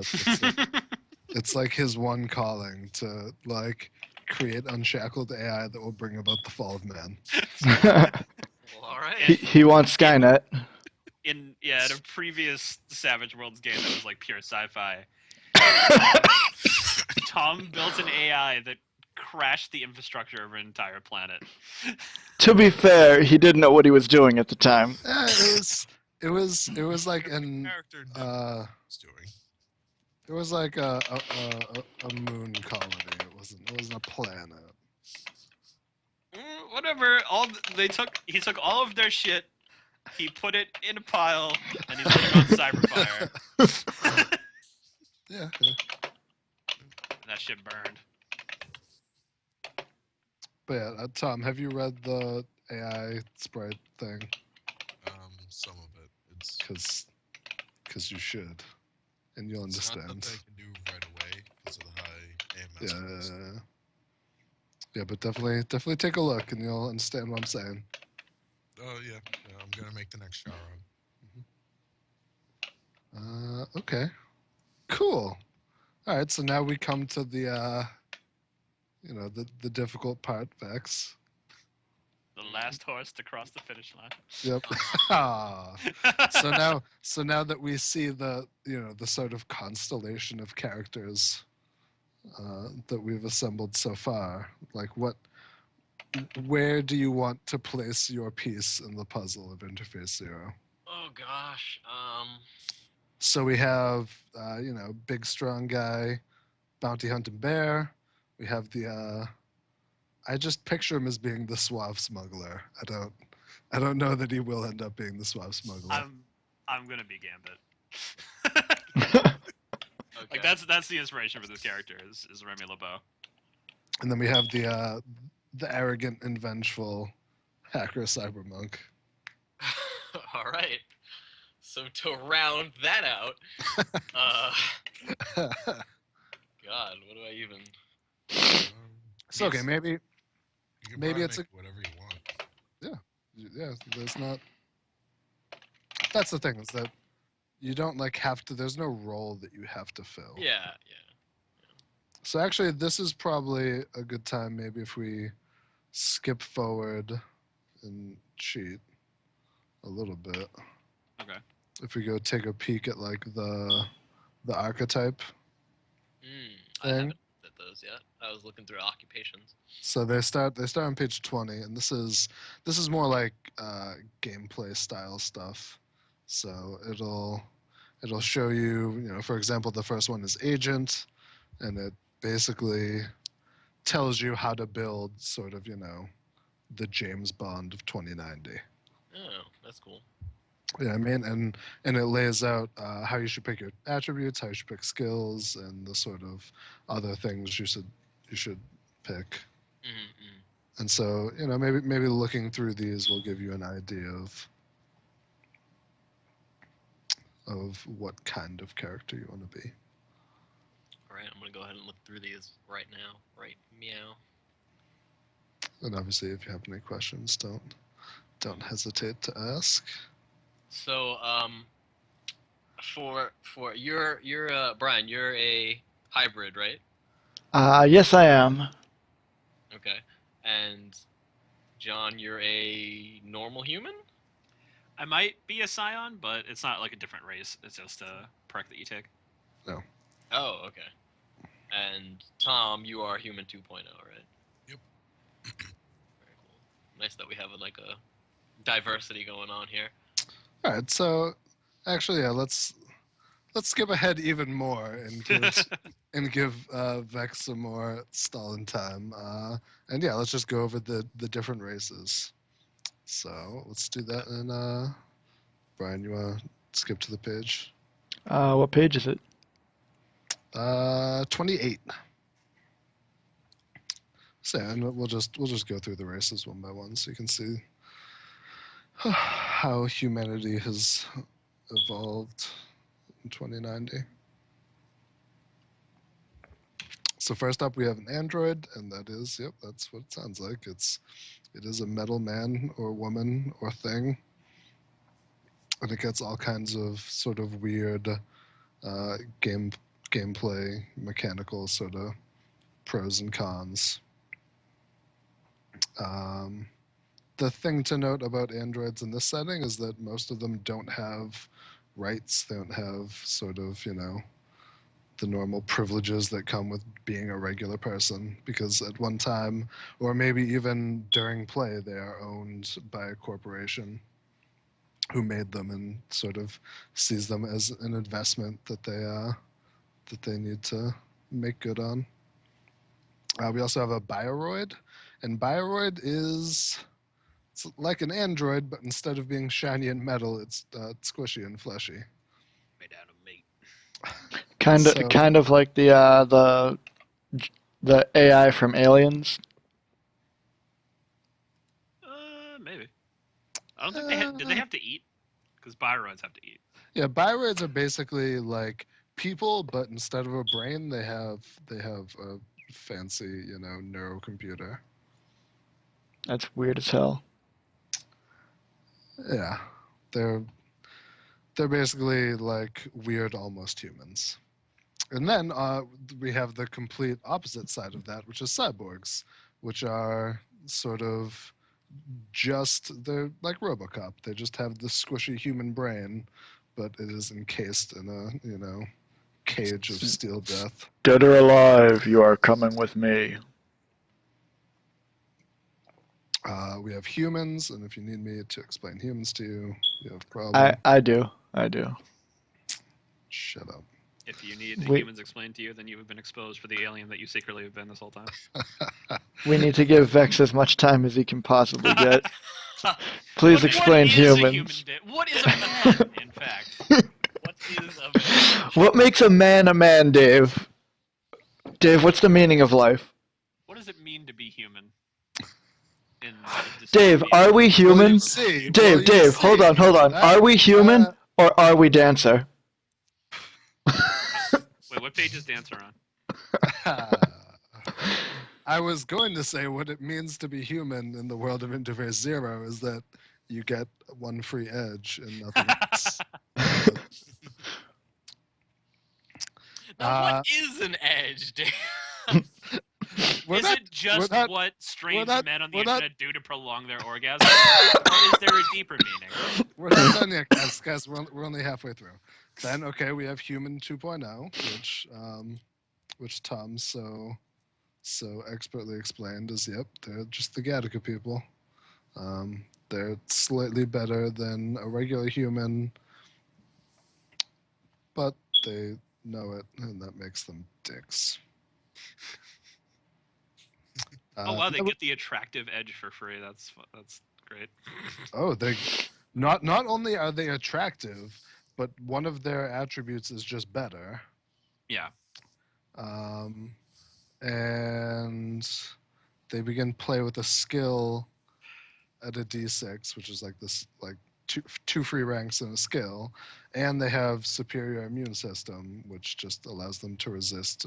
It's like, it's like his one calling to like create unshackled AI that will bring about the fall of man. Well, all right. he wants Skynet. In a previous Savage Worlds game that was like pure sci-fi, Tom built an AI that crashed the infrastructure of an entire planet. To be fair, he didn't know what he was doing at the time. It was like an Character never was doing. it was like a moon colony. It wasn't a planet. Whatever. He took all of their shit. He put it in a pile and he lit it on Cyberfire. Yeah. That shit burned. But yeah, Tom, have you read the AI sprite thing? Some of it. It's Because you should, and you'll It's not understand. something I can do right away because of the high AMS. Yeah. Yeah, but definitely take a look, and you'll understand what I'm saying. Oh yeah, I'm gonna make the next shower on. Okay. Cool. All right, so now we come to the the difficult part, Vex. The last horse to cross the finish line. Yep. So now that we see the the sort of constellation of characters that we've assembled so far, like where do you want to place your piece in the puzzle of Interface Zero? Oh gosh. So we have big strong guy, bounty hunting bear. We have the I just picture him as being the suave smuggler. I don't know that he will end up being the suave smuggler. I'm gonna be Gambit. Okay. Like that's the inspiration for this character is Remy LeBeau. And then we have the arrogant and vengeful hacker cybermonk. All right. So to round that out, God, what do I even? So okay, maybe You can maybe probably it's make whatever you want. yeah, there's not. That's the thing, is that you don't like have to. There's no role that you have to fill. Yeah. So actually, this is probably a good time. Maybe if we skip forward and cheat a little bit. Okay. If we go take a peek at like the archetype. I haven't looked at those yet. I was looking through occupations. So they start on page 20, and this is more like gameplay style stuff. So it'll show you, for example, the first one is agent, and it basically tells you how to build sort of, the James Bond of 2090. Oh, that's cool. Yeah, I mean, and it lays out how you should pick your attributes, how you should pick skills, and the sort of other things you should pick. Mm-hmm. And so, maybe looking through these will give you an idea of what kind of character you want to be. All right, I'm gonna go ahead and look through these right now. Right, meow. And obviously, if you have any questions, don't hesitate to ask. So, for you're Brian, you're a hybrid, right? Yes, I am. Okay. And John, you're a normal human? I might be a scion, but it's not like a different race. It's just a perk that you take. Oh, okay. And Tom, you are human 2.0, right? Yep. Very cool. Nice that we have like a diversity going on here. All right, so actually, yeah, let's skip ahead even more and give Vex some more stalling time. And yeah, let's just go over the different races. So let's do that. And Brian, you want to skip to the page? What page is it? 28. So yeah, and we'll just go through the races one by one, so you can see how humanity has evolved in 2090. So first up, we have an android, and that is, yep, that's what it sounds like. It is a metal man or woman or thing, and it gets all kinds of sort of weird gameplay, mechanical sort of pros and cons. The thing to note about androids in this setting is that most of them don't have rights. They don't have sort of, the normal privileges that come with being a regular person, because at one time, or maybe even during play, they are owned by a corporation who made them and sort of sees them as an investment that they need to make good on. We also have a Bioroid, and Bioroid it's like an android, but instead of being shiny and metal, it's squishy and fleshy. Made out of meat. Kind of like the AI from Aliens. Maybe. I don't think did they have to eat? Because Bioroids have to eat. Yeah, Bioroids are basically like people, but instead of a brain, they have a fancy, neurocomputer. That's weird as hell. Yeah, they're basically like weird, almost humans. And then we have the complete opposite side of that, which is cyborgs, which are sort of they're like RoboCop. They just have the squishy human brain, but it is encased in a, cage of steel death. Dead or alive, you are coming with me. We have humans, and if you need me to explain humans to you, you have a problem. I do. Shut up. If you need the Wait. humans explained to you, then you have been exposed for the alien that you secretly have been this whole time. We need to give Vex as much time as he can possibly get. Please explain what is humans. What is a man, in fact? What is a man? What makes a man, Dave? Dave, what's the meaning of life? What does it mean to be human? In Dave, are we human? Dave, hold on. Are we human or are we dancer? Wait, what page is Dancer on? I was going to say what it means to be human in the world of Interface Zero is that you get one free edge and nothing else. Now, what is an edge, Dave? Is it just what strange men on the internet do to prolong their orgasm? Or is there a deeper meaning? We're not done yet, guys. We're only halfway through. Then, okay, we have Human 2.0, which Tom so expertly explained as, yep, they're just the Gattaca people. They're slightly better than a regular human, but they know it, and that makes them dicks. Oh wow, they get the attractive edge for free. That's great. Oh, they not only are they attractive, but one of their attributes is just better. Yeah. And they begin play with a skill at a D6, which is like this, like two free ranks in a skill, and they have superior immune system, which just allows them to resist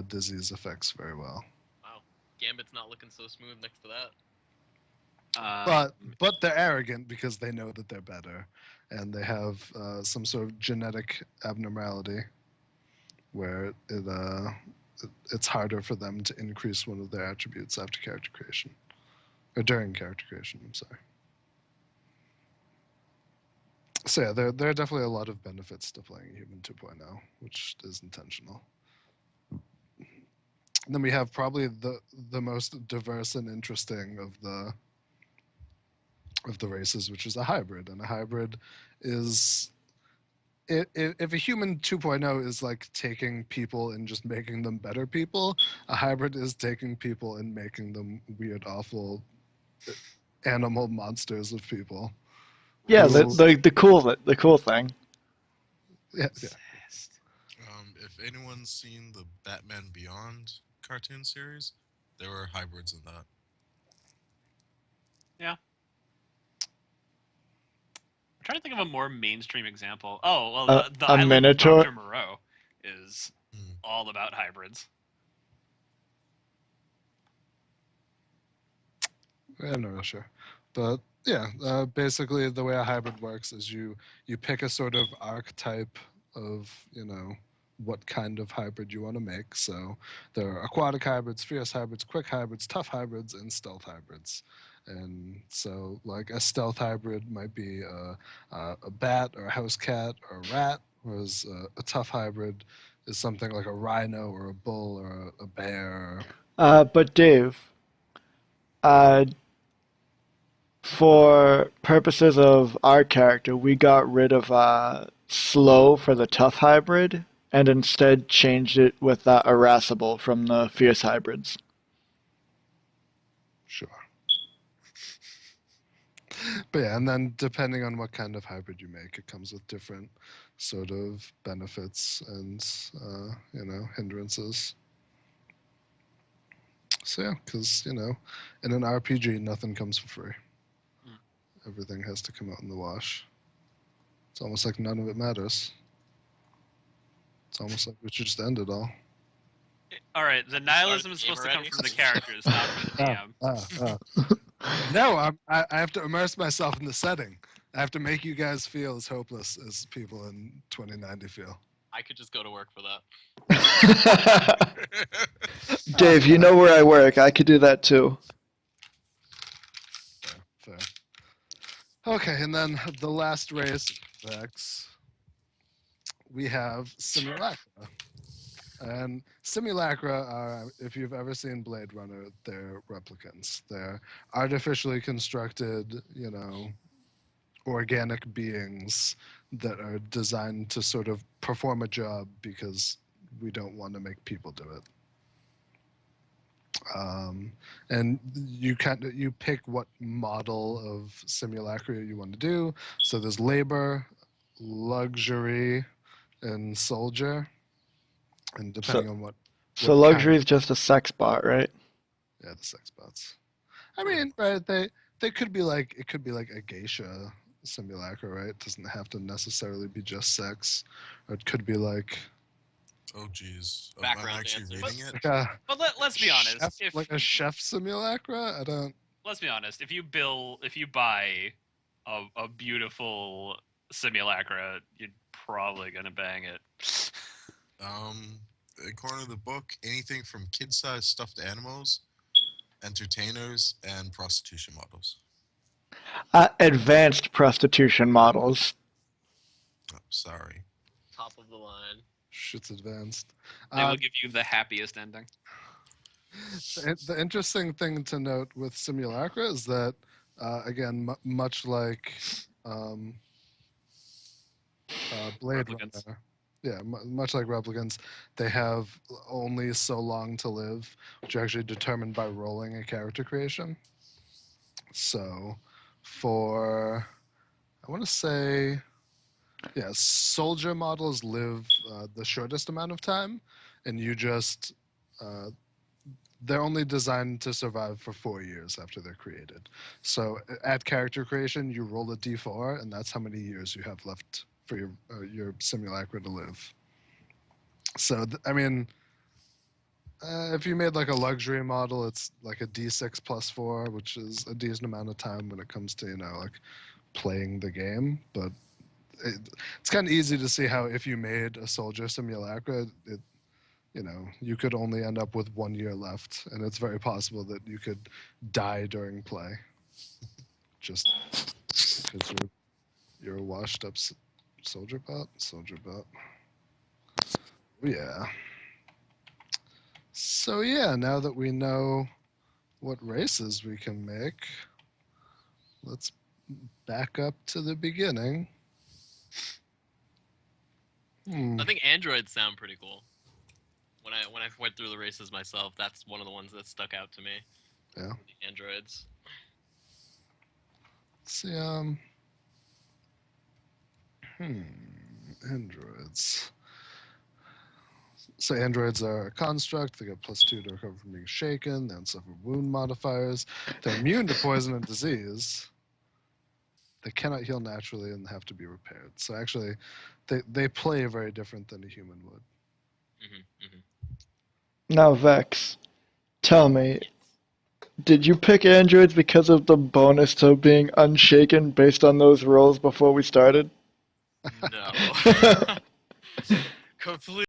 disease effects very well. Wow, Gambit's not looking so smooth next to that. But they're arrogant because they know that they're better, and they have some sort of genetic abnormality where it's harder for them to increase one of their attributes after character creation, or during character creation. I'm sorry. So yeah, there are definitely a lot of benefits to playing Human 2.0, which is intentional. And then we have probably the most diverse and interesting of the races, which is a hybrid. And a hybrid is, if a Human 2.0 is like taking people and just making them better people, a hybrid is taking people and making them weird, awful animal monsters of people. Yeah, the cool thing. Yeah. If anyone's seen the Batman Beyond cartoon series, there were hybrids in that. Yeah. I'm trying to think of a more mainstream example. Oh, well, the a Island Minotaur? of Dr. Moreau is all about hybrids. I'm not really sure. But yeah, basically the way a hybrid works is you pick a sort of archetype of, what kind of hybrid you want to make. So there are aquatic hybrids, fierce hybrids, quick hybrids, tough hybrids, and stealth hybrids. And so, like, a stealth hybrid might be a bat or a house cat or a rat, whereas a tough hybrid is something like a rhino or a bull or a bear. But Dave, for purposes of our character, we got rid of slow for the tough hybrid and instead changed it with irascible from the fierce hybrids. Sure. But yeah, and then depending on what kind of hybrid you make, it comes with different sort of benefits and hindrances. So yeah, because in an RPG, nothing comes for free. Everything has to come out in the wash. It's almost like none of it matters. It's almost like we should just end it all. All right, the nihilism is supposed to come from the characters, not from the DM. No, I have to immerse myself in the setting. I have to make you guys feel as hopeless as people in 2090 feel. I could just go to work for that. Dave, you know where I work. I could do that too. Fair. Okay, and then the last race, Vex, we have Simulacra. And Simulacra are, if you've ever seen Blade Runner, they're replicants. They're artificially constructed, organic beings that are designed to sort of perform a job because we don't want to make people do it. And you pick what model of simulacra you want to do. So there's labor, luxury, and soldier. And depending on what So luxury is just a sex bot, right? Yeah, the sex bots. I mean, right? They could be like, it could be like a geisha simulacra, right? It doesn't have to necessarily be just sex, or it could be like. Oh geez, I'm Background actually dancer. reading it. But let's be honest. Chef, like a chef simulacra, I don't. Let's be honest. If you buy a beautiful simulacra, you're probably gonna bang it. According to the book, anything from kid-sized stuffed animals, entertainers, and prostitution models. Advanced prostitution models. Oh, sorry. Top of the line. Shit's advanced. They will give you the happiest ending. The interesting thing to note with simulacra is that, again, much like Blade Replicants. Runner, yeah, much like replicants, they have only so long to live, which are actually determined by rolling a character creation. So, for, I want to say, yeah, soldier models live the shortest amount of time, and you just, they're only designed to survive for 4 years after they're created. So at character creation, you roll a d4, and that's how many years you have left for your simulacra to live. So, I mean, if you made like a luxury model, it's like a d6 plus 4, which is a decent amount of time when it comes to, like playing the game. But it's kind of easy to see how if you made a soldier simulacra, you could only end up with 1 year left, and it's very possible that you could die during play, just because you're a washed up soldier bot. Yeah. So yeah, now that we know what races we can make, let's back up to the beginning. I think androids sound pretty cool. When I went through the races myself, that's one of the ones that stuck out to me. Yeah. The androids. Let's see, androids. So androids are a construct. They get +2 to recover from being shaken. They don't suffer wound modifiers. They're immune to poison and disease. They cannot heal naturally and have to be repaired. So actually, they play very different than a human would. Now, Vex, tell me, did you pick androids because of the bonus to being unshaken based on those rolls before we started? No. Completely.